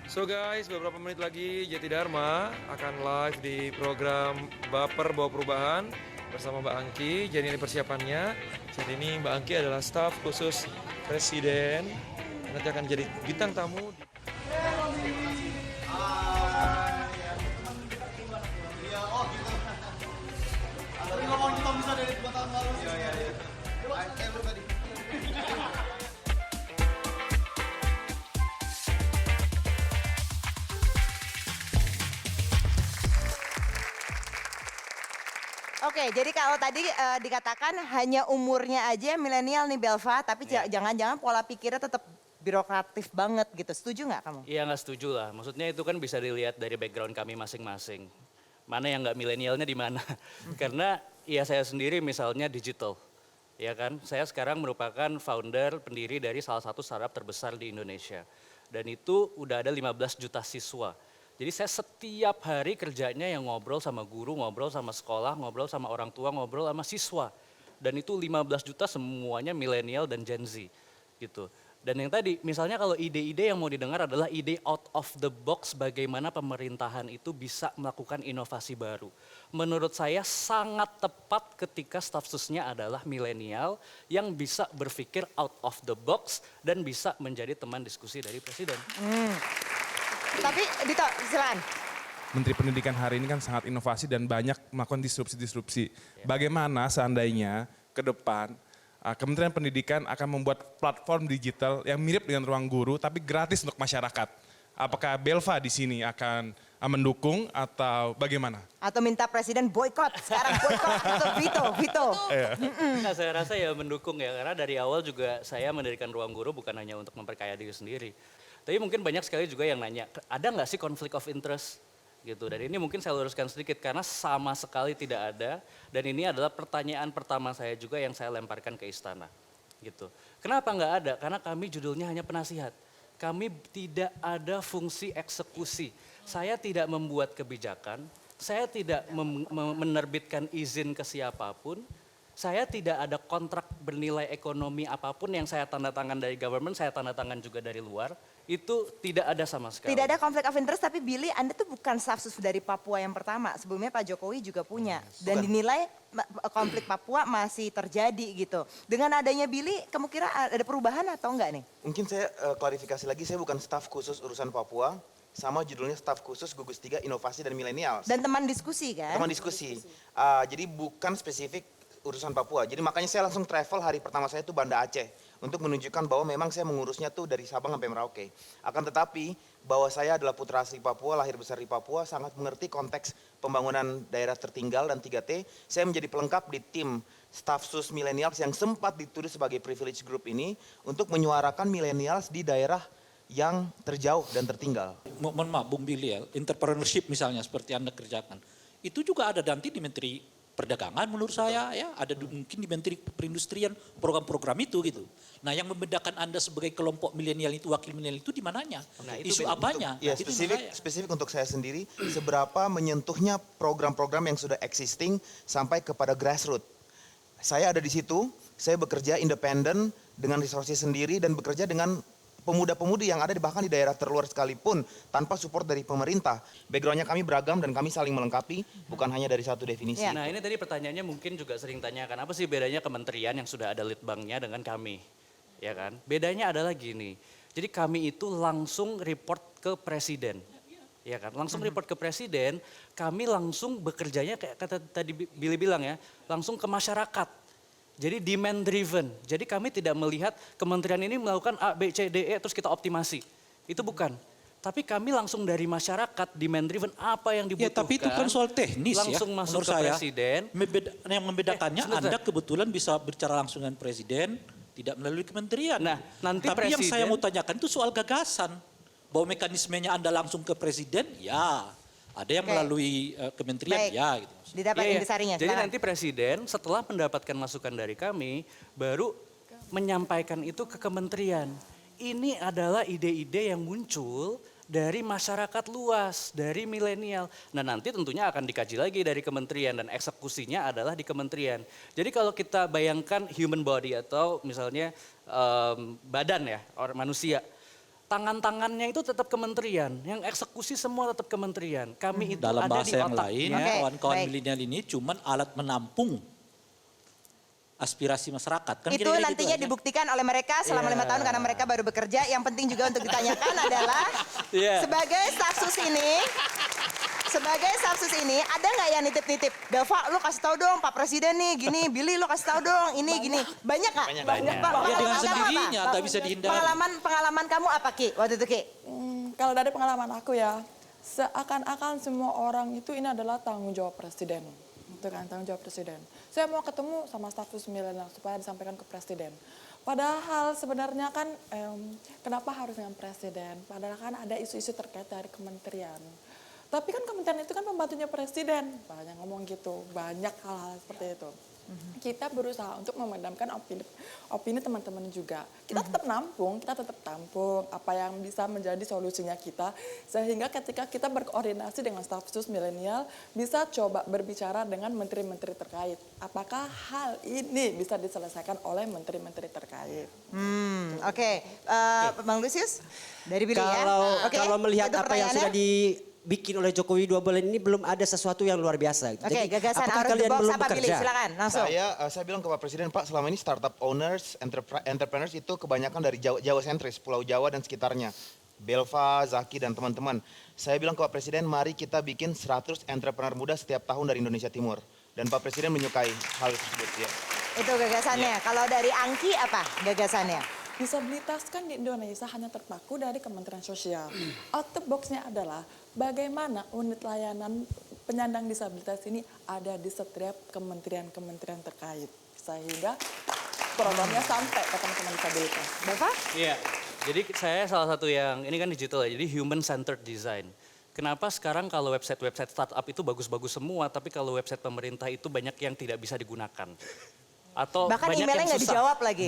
So guys, beberapa menit lagi Jati Dharma akan live di program Baper Bawa Perubahan bersama Mbak Angki. Jadi ini persiapannya. Jadi ini Mbak Angki adalah staf khusus Presiden. Nanti akan jadi bintang tamu. Tapi ngomong kita bisa dari 2 tahun lalu sih. Iya. Kayak lu tadi. Oke, jadi kalau tadi dikatakan hanya umurnya aja milenial nih Belva, tapi jangan-jangan pola pikirnya tetap birokratif banget gitu. Setuju nggak kamu? Iya nggak setuju lah, maksudnya itu kan bisa dilihat dari background kami masing-masing. Mana yang nggak milenialnya di mana. Karena ya saya sendiri misalnya digital. Ya kan, saya sekarang merupakan founder, pendiri dari salah satu startup terbesar di Indonesia. Dan itu udah ada 15 juta siswa. Jadi saya setiap hari kerjanya yang ngobrol sama guru, ngobrol sama sekolah, ngobrol sama orang tua, ngobrol sama siswa. Dan itu 15 juta semuanya milenial dan Gen Z gitu. Dan yang tadi misalnya kalau ide-ide yang mau didengar adalah ide out of the box bagaimana pemerintahan itu bisa melakukan inovasi baru. Menurut saya sangat tepat ketika staf susnya adalah milenial yang bisa berpikir out of the box dan bisa menjadi teman diskusi dari presiden. Tapi Dito, silakan. Menteri Pendidikan hari ini kan sangat inovasi dan banyak melakukan disrupsi-disrupsi. Bagaimana seandainya ke depan Kementerian Pendidikan akan membuat platform digital yang mirip dengan Ruang Guru tapi gratis untuk masyarakat. Apakah Belva di sini akan mendukung atau bagaimana? Atau minta presiden boykot, sekarang boykot atau veto. Nah, saya rasa ya mendukung ya, karena dari awal juga saya mendirikan Ruang Guru bukan hanya untuk memperkaya diri sendiri. Tapi mungkin banyak sekali juga yang nanya, ada nggak sih konflik of interest? Gitu. Dan ini mungkin saya luruskan sedikit karena sama sekali tidak ada. Dan ini adalah pertanyaan pertama saya juga yang saya lemparkan ke istana. Gitu. Kenapa nggak ada? Karena kami judulnya hanya penasihat. Kami tidak ada fungsi eksekusi. Saya tidak membuat kebijakan, saya tidak menerbitkan izin ke siapapun, saya tidak ada kontrak bernilai ekonomi apapun yang saya tanda tangan dari government, saya tanda tangan juga dari luar. Itu tidak ada sama sekali. Tidak ada konflik of interest, tapi Billy Anda tuh bukan staf sus dari Papua yang pertama. Sebelumnya Pak Jokowi juga punya. Dan dinilai konflik Papua masih terjadi gitu. Dengan adanya Billy, kamu kira ada perubahan atau enggak nih? Mungkin saya klarifikasi lagi, saya bukan staf khusus urusan Papua. Sama judulnya staf khusus gugus 3 inovasi dan milenial. Dan teman diskusi kan? Teman diskusi. Jadi bukan spesifik urusan Papua. Jadi makanya saya langsung travel hari pertama saya itu Banda Aceh. Untuk menunjukkan bahwa memang saya mengurusnya tuh dari Sabang sampai Merauke. Akan tetapi bahwa saya adalah putra asli Papua, lahir besar di Papua, sangat mengerti konteks pembangunan daerah tertinggal dan 3T. Saya menjadi pelengkap di tim staf sus millennials yang sempat dituduh sebagai privilege group ini untuk menyuarakan millennials di daerah yang terjauh dan tertinggal. Mohon maaf Bung Billy ya, entrepreneurship misalnya seperti Anda kerjakan. Itu juga ada nanti di Menteri Perdagangan menurut saya ya, ada mungkin di Menteri Perindustrian program-program itu gitu. Nah yang membedakan Anda sebagai kelompok milenial itu, wakil milenial itu di mananya? Nah, isu apanya? Ya itu spesifik untuk saya sendiri, seberapa menyentuhnya program-program yang sudah existing sampai kepada grassroots. Saya ada di situ, saya bekerja independen dengan resources sendiri dan bekerja dengan pemuda-pemudi yang ada bahkan di daerah terluar sekalipun tanpa support dari pemerintah. Backgroundnya kami beragam dan kami saling melengkapi, bukan hanya dari satu definisi. Nah ini tadi pertanyaannya mungkin juga sering tanyakan, apa sih bedanya kementerian yang sudah ada litbangnya dengan kami? Ya kan? Bedanya adalah gini, jadi kami itu langsung report ke presiden. Ya kan? Langsung report ke presiden, kami langsung bekerjanya kayak kata tadi Billy bilang ya, langsung ke masyarakat. Jadi demand driven. Jadi kami tidak melihat kementerian ini melakukan A, B, C, D, E terus kita optimasi. Itu bukan. Tapi kami langsung dari masyarakat demand driven apa yang dibutuhkan. Ya tapi itu kan soal teknis langsung ya. masuk Menurut ke saya, presiden. yang membedakannya Anda kebetulan bisa bicara langsung dengan presiden, tidak melalui kementerian. Nah, nanti tapi yang saya presiden- mau tanyakan itu soal gagasan. Bahwa mekanismenya Anda langsung ke presiden, ya. Ada yang melalui kementerian, Baik. ya gitu. Didapat Iya, iya. intisarinya. Jadi silakan. nanti presiden setelah mendapatkan masukan dari kami, baru menyampaikan itu ke kementerian. Ini adalah ide-ide yang muncul dari masyarakat luas, dari milenial. Nah nanti tentunya akan dikaji lagi dari kementerian dan eksekusinya adalah di kementerian. Jadi kalau kita bayangkan human body atau misalnya badan ya, orang manusia. tangan-tangannya itu tetap kementerian, yang eksekusi semua tetap kementerian. Kami itu Dalam ada di bahasa yang otaknya. lain, Oke, kawan-kawan baik. milenial ini cuman alat menampung aspirasi masyarakat. Kan Itu kira-kira nantinya gitu aja. dibuktikan oleh mereka selama 5 tahun karena mereka baru bekerja. Yang penting juga untuk ditanyakan adalah Iya. sebagai staf sus ini ada nggak yang nitip-nitip? Belva, lu kasih tahu dong Pak Presiden nih gini, Billy lu kasih tahu dong ini gini. Banyak nggak? Banyak. Pak, Ya dengan pengalaman kamu sendirinya apa? tak bisa dihindari. Pengalaman kamu apa Ki waktu itu Ki? Kalau dari pengalaman aku ya, seakan-akan semua orang itu ini adalah tanggung jawab presiden. Itu kan tanggung jawab presiden. Saya mau ketemu sama staf sus milenial supaya disampaikan ke presiden. Padahal sebenarnya kan kenapa harus dengan presiden? Padahal kan ada isu-isu terkait dari kementerian. Tapi kan kementerian itu kan pembantunya presiden. Banyak ngomong gitu, banyak hal-hal seperti itu. Kita berusaha untuk memadamkan opini teman-teman juga. Kita tetap tampung apa yang bisa menjadi solusinya kita. Sehingga ketika kita berkoordinasi dengan staf sus milenial, bisa coba berbicara dengan menteri-menteri terkait. Apakah hal ini bisa diselesaikan oleh menteri-menteri terkait? Oke. Bang Lusius dari Billy ya. Oke, Kalau melihat itu apa yang sudah pertanyaannya. dibikin oleh Jokowi 2 bulan ini belum ada sesuatu yang luar biasa. Oke, gagasan apakah out of the kalian box belum apa Billy? bekerja? Silakan langsung. Saya bilang ke Pak Presiden, Pak selama ini startup owners, entrepreneurs itu kebanyakan dari Jawa sentris, Pulau Jawa dan sekitarnya. Belva, Zaki dan teman-teman. Saya bilang ke Pak Presiden, mari kita bikin 100 entrepreneur muda setiap tahun dari Indonesia Timur. Dan Pak Presiden menyukai hal tersebut. Ya. Itu gagasannya. Kalau dari Angki apa gagasannya? Disabilitas kan di Indonesia hanya terpaku dari Kementerian Sosial. Out of box-nya adalah bagaimana unit layanan penyandang disabilitas ini ada di setiap kementerian-kementerian terkait. Sehingga programnya sampai ke teman-teman disabilitas. Bapak? Iya, jadi saya salah satu yang, ini kan digital ya, jadi human centered design. Kenapa sekarang kalau website-website startup itu bagus-bagus semua, tapi kalau website pemerintah itu banyak yang tidak bisa digunakan. Atau Bahkan banyak emailnya yang nggak susah. dijawab lagi.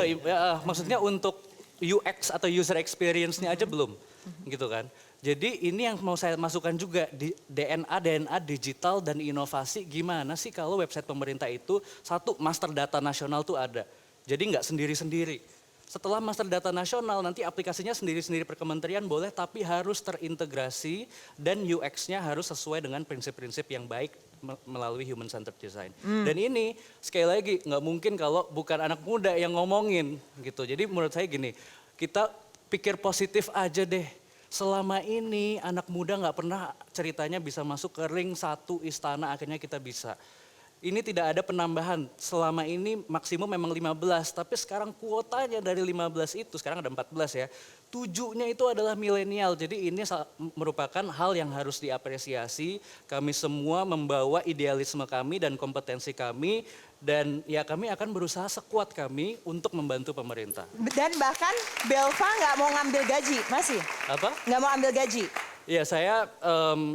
Maksudnya untuk UX atau user experience-nya aja belum, gitu kan. Jadi ini yang mau saya masukkan juga di DNA digital dan inovasi, gimana sih kalau website pemerintah itu satu master data nasional tuh ada. Jadi nggak sendiri-sendiri. Setelah master data nasional nanti aplikasinya sendiri-sendiri per kementerian boleh, tapi harus terintegrasi dan UX-nya harus sesuai dengan prinsip-prinsip yang baik melalui human centered design. Dan ini sekali lagi nggak mungkin kalau bukan anak muda yang ngomongin gitu. Jadi menurut saya gini, kita pikir positif aja deh. Selama ini anak muda nggak pernah ceritanya bisa masuk ke ring 1 istana, akhirnya kita bisa. Ini tidak ada penambahan, selama ini maksimum memang 15, tapi sekarang kuotanya dari 15 itu, sekarang ada 14 ya, 7-nya itu adalah milenial. Jadi ini merupakan hal yang harus diapresiasi, kami semua membawa idealisme kami dan kompetensi kami, dan ya kami akan berusaha sekuat kami untuk membantu pemerintah. Dan bahkan Belva nggak mau ngambil gaji, masih? Apa? Nggak mau ambil gaji? Ya saya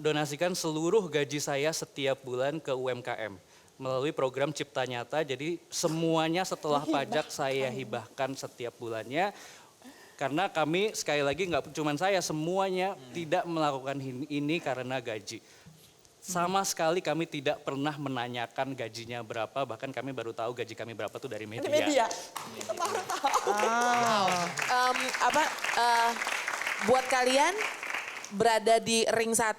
donasikan seluruh gaji saya setiap bulan ke UMKM. Melalui program Cipta Nyata, jadi semuanya setelah pajak saya hibahkan setiap bulannya. Karena kami sekali lagi nggak cuma saya, semuanya tidak melakukan ini karena gaji. Sama sekali kami tidak pernah menanyakan gajinya berapa, bahkan kami baru tahu gaji kami berapa tuh dari media. Di media, kita baru tahu. Buat kalian berada di ring 1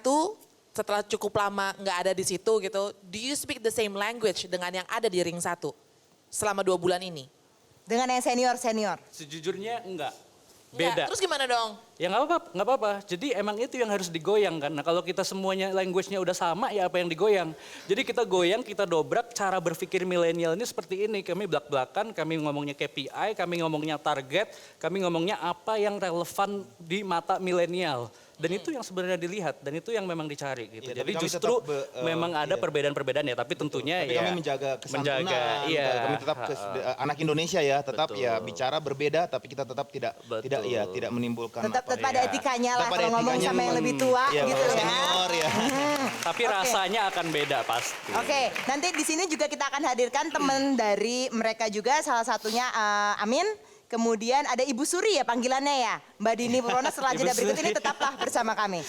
setelah cukup lama nggak ada di situ gitu, do you speak the same language dengan yang ada di ring 1 selama 2 bulan ini? Dengan yang senior-senior? Sejujurnya enggak, Nggak. beda. Terus gimana dong? Ya nggak apa-apa. Jadi emang itu yang harus digoyang kan. Nah kalau kita semuanya language-nya udah sama ya apa yang digoyang. Jadi kita goyang, kita dobrak cara berpikir milenial ini seperti ini. Kami belak-belakan, kami ngomongnya KPI, kami ngomongnya target, kami ngomongnya apa yang relevan di mata milenial. Dan itu yang sebenarnya dilihat dan itu yang memang dicari gitu. Iya, Jadi tapi kami justru tetap memang ada iya. perbedaan-perbedaan ya, tapi tentunya Tapi ya kami menjaga kesantunan, iya. kami tetap anak Indonesia ya, tetap Betul. ya bicara berbeda, tapi kita tetap tidak menimbulkan Tetap apa. ada etikanya lah Tetap ada kalau ngomong etikanya, sama yang lebih tua iya, gitu kalau ya. senior ya. Tapi rasanya akan beda pasti. Oke, nanti di sini juga kita akan hadirkan teman dari mereka juga, salah satunya Amin. Kemudian ada Ibu Suri ya panggilannya ya. Mbak Dini Purwono setelah jeda Ibu berikut Suri. ini tetaplah bersama kami.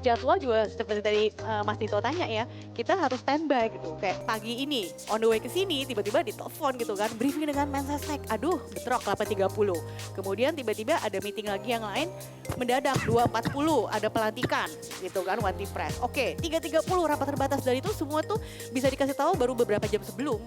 jadwal juga seperti tadi Mas Dito tanya ya, kita harus standby gitu. Kayak pagi ini, on the way ke sini, tiba-tiba ditelepon gitu kan, briefing dengan Mensesnek, aduh bentrok 8.30. Kemudian tiba-tiba ada meeting lagi yang lain, mendadak 2.40 ada pelantikan gitu kan, One Team Press. Oke, 3.30 rapat terbatas, dan itu semua tuh bisa dikasih tahu baru beberapa jam sebelum.